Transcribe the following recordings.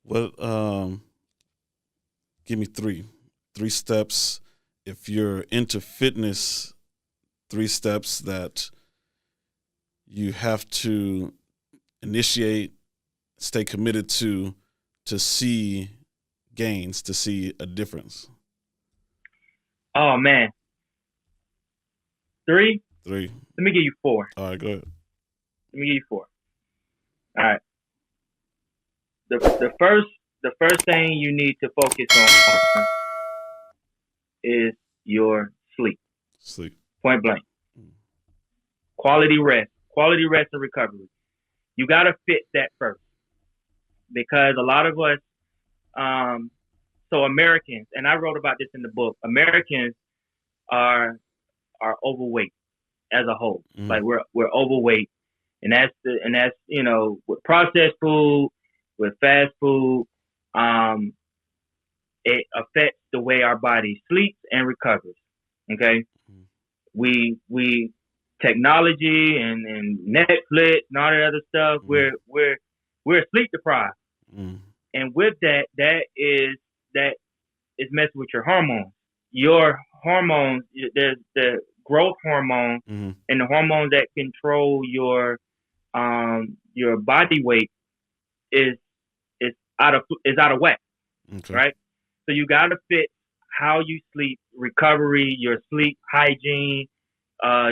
What give me three steps if you're into fitness, three steps that you have to initiate, stay committed to see gains, to see a difference. Oh man, three. Three. Let me give you four. All right, go ahead. Let me give you four. All right. The first thing you need to focus on is your sleep. Sleep. Point blank. Mm. Quality rest and recovery. You got to fit that first because a lot of us, um, so Americans, and I wrote about this in the book. Americans are are overweight as a whole. Mm. Like we're overweight, and that's with processed food, with fast food, um, it affects the way our body sleeps and recovers. Okay, Mm. we technology and Netflix and all that other stuff. Mm. We're sleep deprived, Mm. and with that, that is messing with your hormones. Your hormones, there's the growth hormone Mm. and the hormone that control your body weight is is out of whack, Okay. right? So you got to fit how you sleep, recovery, your sleep hygiene,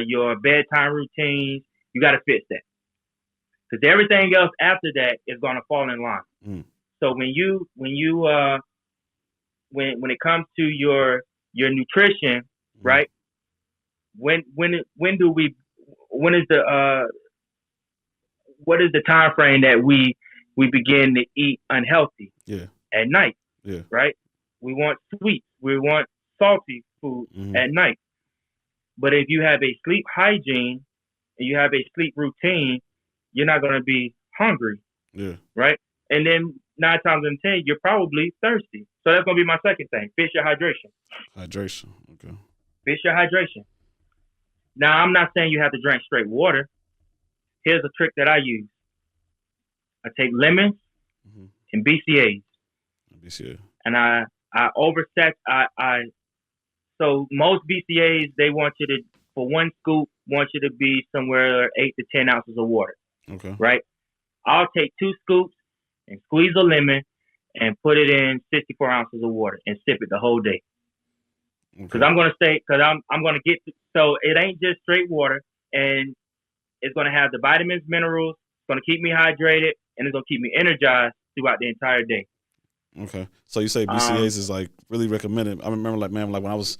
your bedtime routines. You got to fit that because everything else after that is going to fall in line. Mm. So when it comes to your nutrition, Mm. right? When do we when is the what is the time frame that we begin to eat unhealthy? Yeah. At night, Yeah. right? We want sweet, we want salty food Mm. at night. But if you have a sleep hygiene and you have a sleep routine, you're not going to be hungry, Yeah. right? And then 9 times in 10, you're probably thirsty. So that's going to be my second thing. Fish your hydration. Hydration. Okay. Fish your hydration. Now, I'm not saying you have to drink straight water. Here's a trick that I use. I take lemons Mm-hmm. and BCAAs, BCA. and I overset. So most BCAAs they want you to for one scoop want you to be somewhere 8 to 10 ounces of water, Okay. right? I'll take 2 scoops and squeeze a lemon and put it in 64 ounces of water and sip it the whole day. Because Okay. I'm gonna get so it ain't just straight water, and it's gonna have the vitamins, minerals. It's gonna keep me hydrated, and it's gonna keep me energized throughout the entire day. Okay. So you say Um, BCAs is like really recommended. I remember like man, like when I was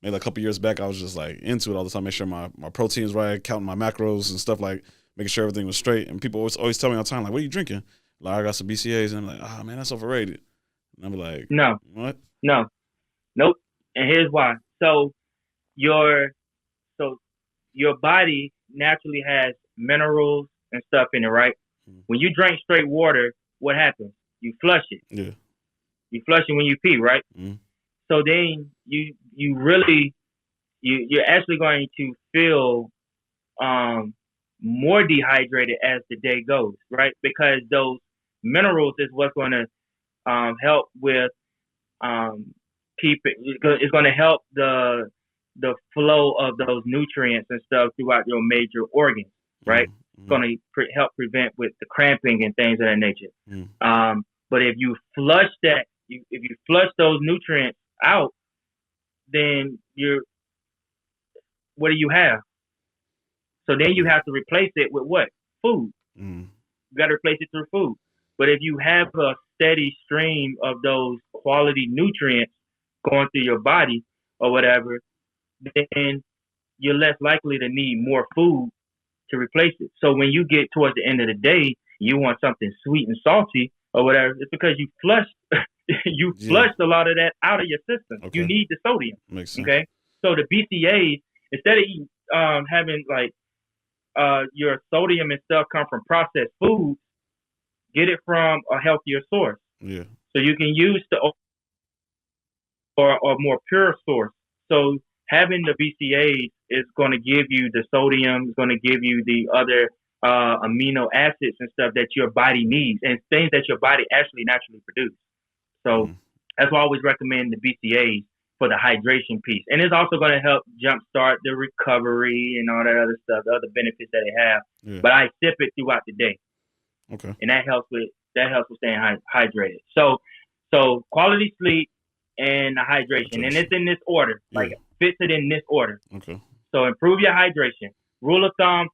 maybe like a couple years back, I was just like into it all the time, make sure my protein is right, counting my macros and stuff like making sure everything was straight. And people always tell me all the time, like, what are you drinking? Like I got some BCAs and I'm like, ah man, that's overrated. And I'm like, no, what? no, nope. And here's why. Your so your body naturally has minerals and stuff in it, right? Mm. When you drink straight water, what happens? You flush it. Yeah. You flush it when you pee, right? Mm. So then you really you're actually going to feel um more dehydrated as the day goes, right? Because those minerals is what's going to help with um keep it. It's going to help the flow of those nutrients and stuff throughout your major organs, right? Mm. It's Mm. going to help prevent with the cramping and things of that nature. Mm. But if you flush if you flush those nutrients out, then you're what do you have? So then you Yeah. have to replace it with what? Food. Mm. You got to replace it through food. But if you have a steady stream of those quality nutrients going through your body or whatever, then you're less likely to need more food to replace it. So when you get towards the end of the day, you want something sweet and salty or whatever, it's because you flushed you Yeah. flushed a lot of that out of your system. You Okay. need the sodium. Makes sense. Okay. So the BCAAs, instead of eating, having like your sodium and stuff come from processed foods, get it from a healthier source. Yeah. So you can use the or more pure source. So having the BCAAs is going to give you the sodium, is going to give you the other amino acids and stuff that your body needs and things that your body actually naturally produces. So Mm. that's why I always recommend the BCAAs for the hydration piece. And it's also going to help jumpstart the recovery and all that other stuff, the other benefits that it have. Yeah. But I sip it throughout the day. Okay. And that helps with staying hydrated. So quality sleep and the hydration. And it's in this order. Yeah. Like fits it in this order. Okay. So improve your hydration. Rule of thumb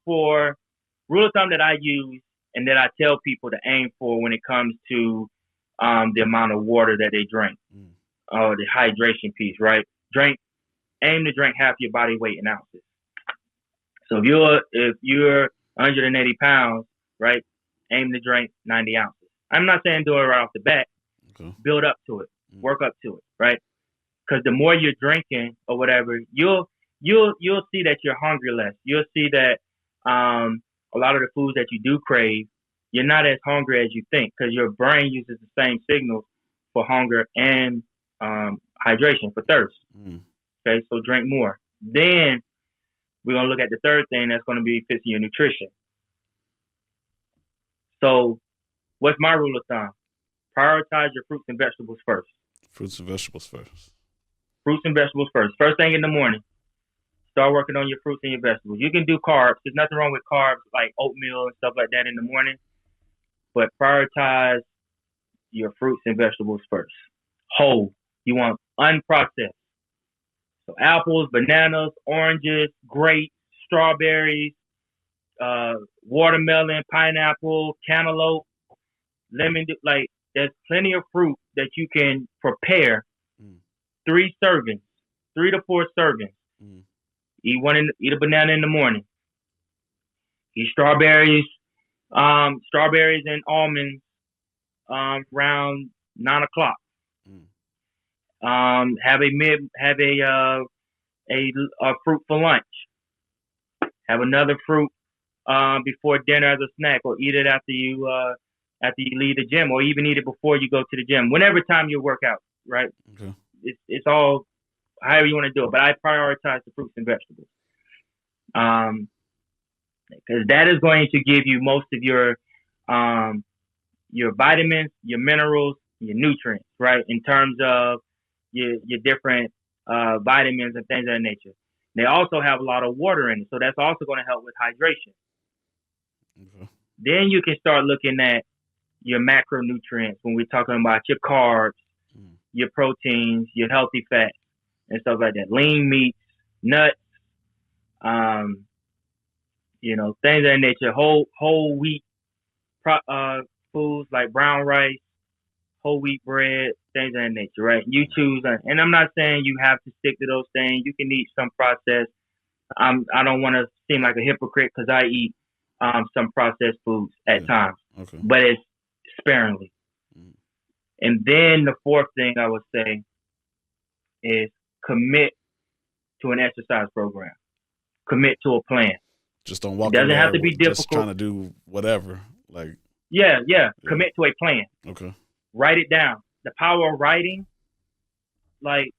that I use and that I tell people to aim for when it comes to the amount of water that they drink. The hydration piece, right? Aim to drink half your body weight in ounces. So if you're 180 pounds, right, aim to drink 90 ounces. I'm not saying do it right off the bat. Okay. Build up to it. Work up to it, right? Because the more you're drinking or whatever, you'll see that you're hungry less. You'll see that a lot of the foods that you do crave, you're not as hungry as you think because your brain uses the same signals for hunger and hydration, for thirst. Okay, so drink more. Then we're going to look at the third thing that's going to be fixing your nutrition. So what's my rule of thumb? Prioritize your fruits and vegetables first. Fruits and vegetables first. Fruits and vegetables first. First thing in the morning, start working on your fruits and your vegetables. You can do carbs. There's nothing wrong with carbs like oatmeal and stuff like that in the morning. But prioritize your fruits and vegetables first. Whole. You want unprocessed. So apples, bananas, oranges, grapes, strawberries, watermelon, pineapple, cantaloupe, lemon. Like there's plenty of fruit that you can prepare. 3 servings, 3 to 4 servings. Eat a banana in the morning. Eat strawberries and almonds around 9 o'clock. Have a fruit for lunch. Have another fruit before dinner as a snack, or eat it after you leave the gym, or even eat it before you go to the gym. Whenever time you work out, right? Okay. It's all however you want to do it, but I prioritize the fruits and vegetables. Because that is going to give you most of your vitamins, your minerals, your nutrients, right? In terms of your different vitamins and things of that nature. They also have a lot of water in it, so that's also going to help with hydration. Okay. Then you can start looking at your macronutrients when we're talking about your carbs, your proteins, your healthy fats, and stuff like that. Lean meats, nuts, things of that nature. Whole wheat foods like brown rice, whole wheat bread, things of that nature, right? You choose, and I'm not saying you have to stick to those things. You can eat some processed. I don't want to seem like a hypocrite because I eat some processed foods at times, but it's sparingly. And then the fourth thing I would say is commit to an exercise program. Commit to a plan. Just don't walk. It doesn't have to be difficult. Just trying to do whatever. Like yeah. Commit to a plan. Okay. Write it down. The power of writing. Like,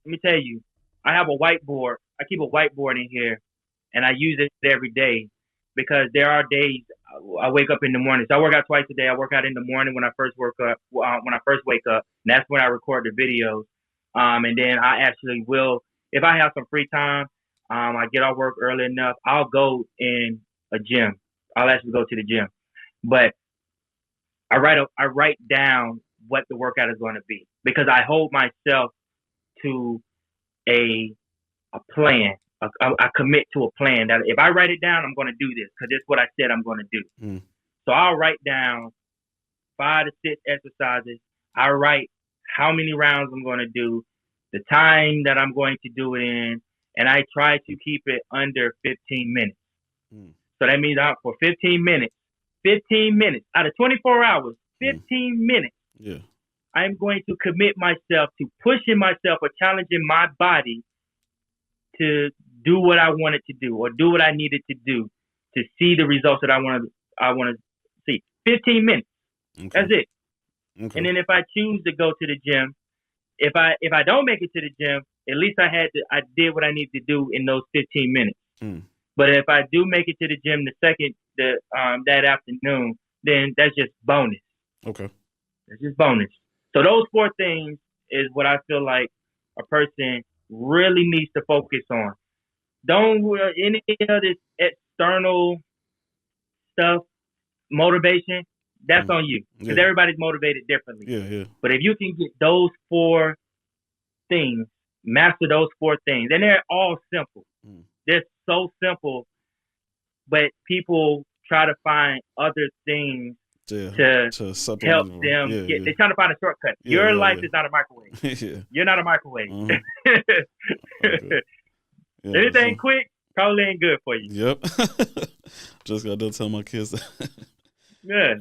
let me tell you, I have a whiteboard. I keep a whiteboard in here, and I use it every day because there are days I wake up in the morning. So I work out twice a day. I work out in the morning when I first wake up. And that's when I record the videos. And then I actually will, if I have some free time, I get off work early enough, I'll go in a gym. I'll actually go to the gym. But I write down what the workout is going to be because I hold myself to a plan. I commit to a plan that if I write it down, I'm going to do this because it's what I said I'm going to do. So I'll write down 5 to 6 exercises. I write how many rounds I'm going to do, the time that I'm going to do it in, and I try to keep it under 15 minutes. So that means for 15 minutes out of 24 hours, 15 minutes. Yeah. I'm going to commit myself to pushing myself or challenging my body to do what I wanted to do or do what I needed to do to see the results that I want to see. 15 minutes. Okay. That's it. Okay. And then if I choose to go to the gym, if I don't make it to the gym, at least I did what I needed to do in those 15 minutes. But if I do make it to the gym the second that afternoon, then that's just bonus. Okay. That's just bonus. So those four things is what I feel like a person really needs to focus on. Don't any of this external stuff, motivation. That's on you because Yeah. everybody's motivated differently. Yeah. But if you can get those four things, master those four things, and they're all simple. They're so simple, but people try to find other things to help them get. They're trying to find a shortcut. Your life is not a microwave. Yeah. You're not a microwave. Okay. Yeah, anything quick probably ain't good for you. Yep. Just got to tell my kids that. Yeah.